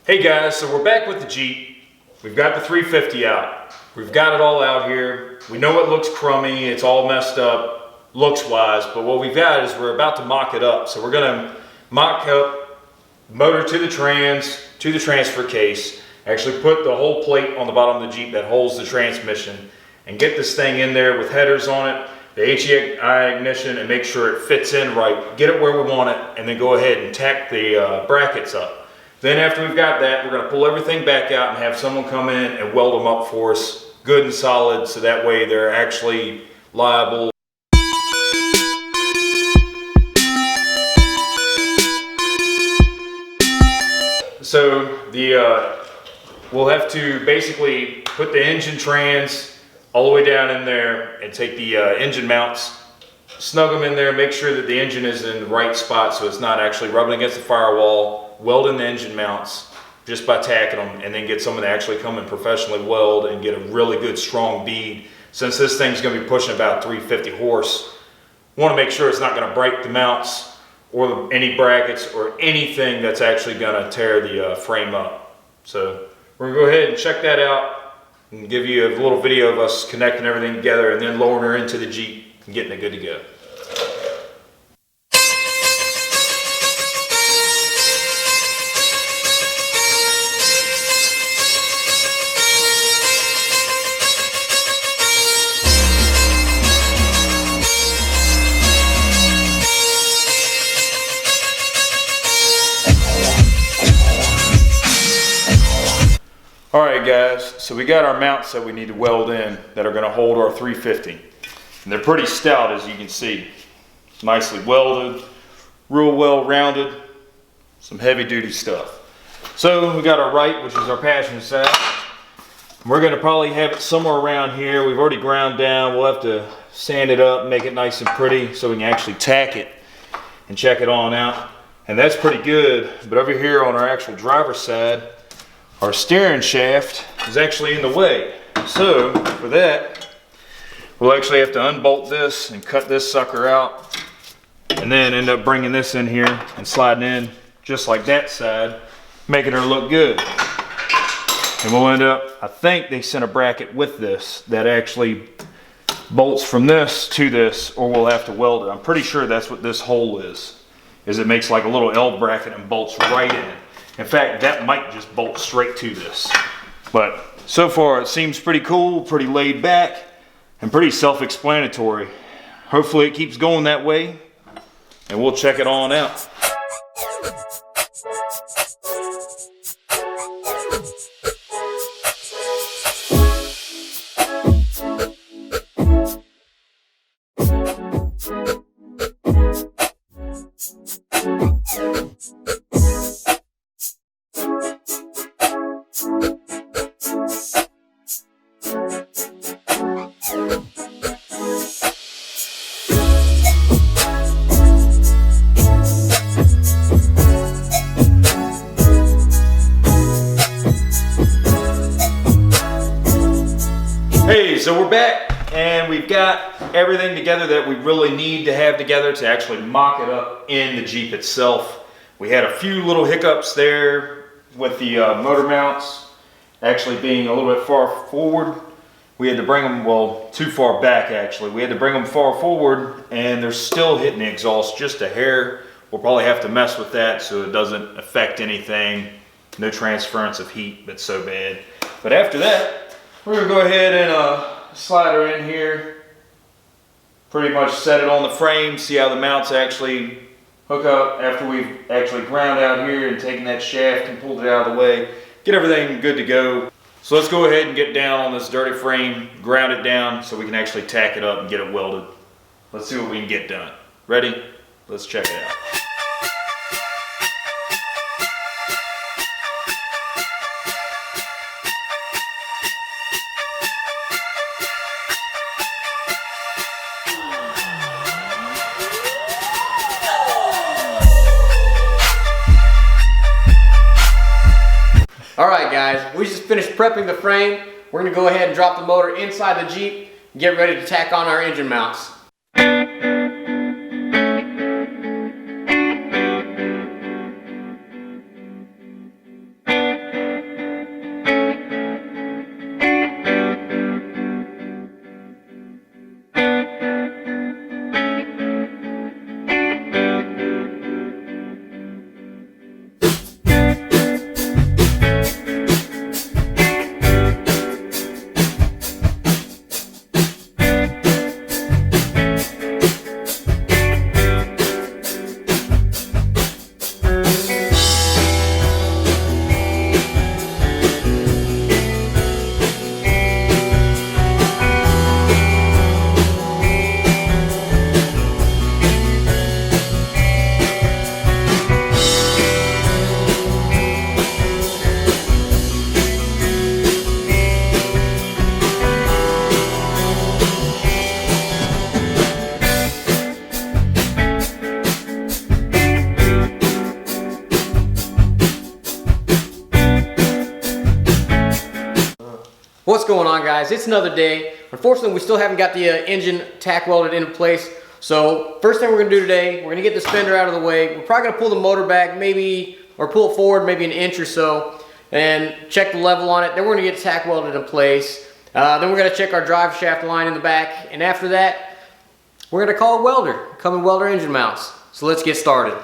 Hey guys, so we're back with the Jeep. We've got the 350 out. We've got it all out here. We know it looks crummy, it's all messed up looks wise, but what we've got is we're about to mock it up. So we're gonna mock up motor to the transfer case, actually put the whole plate on the bottom of the Jeep that holds the transmission and get this thing in there with headers on it, the HEI ignition, and make sure it fits in right, get it where we want it, and then go ahead and tack the brackets up. Then after we've got that, we're going to pull everything back out and have someone come in and weld them up for us good and solid, so that way they're actually liable. So we'll have to basically put the engine trans all the way down in there and take the engine mounts, snug them in there, make sure that the engine is in the right spot so it's not actually rubbing against the firewall, weld in the engine mounts just by tacking them, and then get someone to actually come and professionally weld and get a really good strong bead. Since this thing's going to be pushing about 350 horse, want to make sure it's not going to break the mounts or any brackets or anything that's actually going to tear the frame up. So we're going to go ahead and check that out and give you a little video of us connecting everything together and then lowering her into the Jeep and getting it good to go. Alright guys, so we got our mounts that we need to weld in that are going to hold our 350. And they're pretty stout, as you can see. Nicely welded, real well rounded, some heavy duty stuff. So we got our right, which is our passenger side. We're going to probably have it somewhere around here. We've already ground down. We'll have to sand it up, make it nice and pretty so we can actually tack it and check it on out. And that's pretty good. But over here on our actual driver's side, our steering shaft is actually in the way. So for that, we'll actually have to unbolt this and cut this sucker out and then end up bringing this in here and sliding in just like that side, making her look good. And we'll end up, I think they sent a bracket with this that actually bolts from this to this, or we'll have to weld it. I'm pretty sure that's what this hole is it makes like a little L bracket and bolts right in. In fact, that might just bolt straight to this. But so far it seems pretty cool, pretty laid back, and pretty self-explanatory. Hopefully it keeps going that way, and we'll check it on out. Hey, so we're back and we've got everything together that we really need to have together to actually mock it up in the Jeep itself. We had a few little hiccups there with the motor mounts actually being a little bit far forward. We had to bring them, well, too far back actually. We had to bring them far forward and they're still hitting the exhaust just a hair. We'll probably have to mess with that so it doesn't affect anything. No transference of heat, but so bad. But after that, we're going to go ahead and slide her in here, pretty much set it on the frame, see how the mounts actually hook up after we've actually ground out here and taken that shaft and pulled it out of the way, get everything good to go. So let's go ahead and get down on this dirty frame, ground it down so we can actually tack it up and get it welded. Let's see what we can get done. Ready? Let's check it out. Alright guys, we just finished prepping the frame. We're going to go ahead and drop the motor inside the Jeep and get ready to tack on our engine mounts. What's going on, guys? It's another day. Unfortunately, we still haven't got the engine tack welded into place. So first thing we're gonna do today, we're gonna get this fender out of the way. We're probably gonna pull the motor back maybe, or pull it forward maybe an inch or so and check the level on it. Then we're gonna get tack welded in place. Then we're gonna check our drive shaft line in the back. And after that, we're gonna call a welder, come and weld our engine mounts. So let's get started.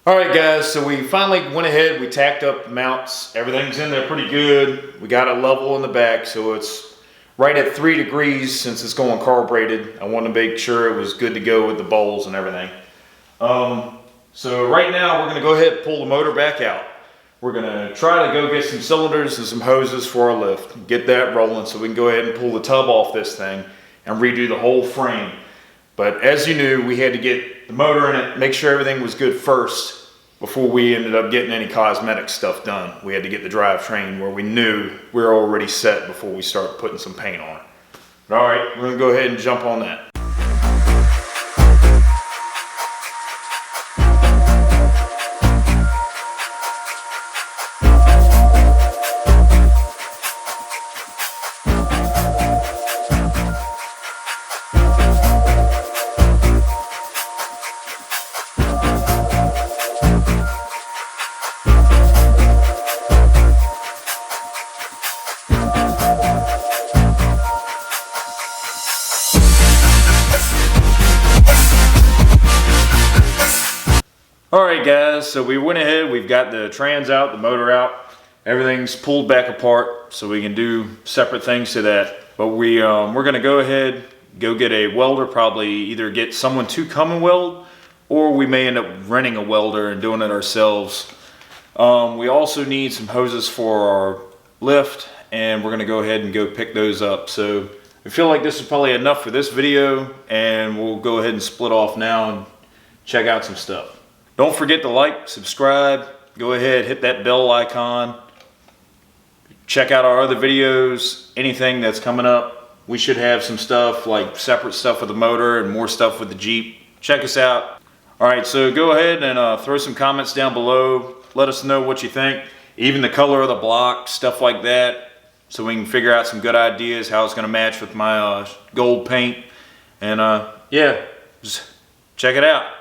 Alright guys, so we finally went ahead, we tacked up the mounts, everything's in there pretty good. We got a level in the back, so it's right at 3 degrees since it's going carbureted. I wanted to make sure it was good to go with the bowls and everything. So right now we're going to go ahead and pull the motor back out. We're going to try to go get some cylinders and some hoses for our lift, get that rolling so we can go ahead and pull the tub off this thing and redo the whole frame. But as you knew, we had to get the motor in it, make sure everything was good first before we ended up getting any cosmetic stuff done. We had to get the drivetrain where we knew we were already set before we start putting some paint on it. But all right, we're gonna go ahead and jump on that. Alright guys, so we went ahead, we've got the trans out, the motor out, everything's pulled back apart so we can do separate things to that. But we're going to go ahead, go get a welder, probably either get someone to come and weld, or we may end up renting a welder and doing it ourselves. We also need some hoses for our lift, and we're going to go ahead and go pick those up. So I feel like this is probably enough for this video, and we'll go ahead and split off now and check out some stuff. Don't forget to like, subscribe, go ahead, hit that bell icon. Check out our other videos, anything that's coming up. We should have some stuff, like separate stuff with the motor and more stuff with the Jeep. Check us out. Alright, so go ahead and throw some comments down below. Let us know what you think. Even the color of the block, stuff like that. So we can figure out some good ideas, how it's going to match with my gold paint. And yeah, just check it out.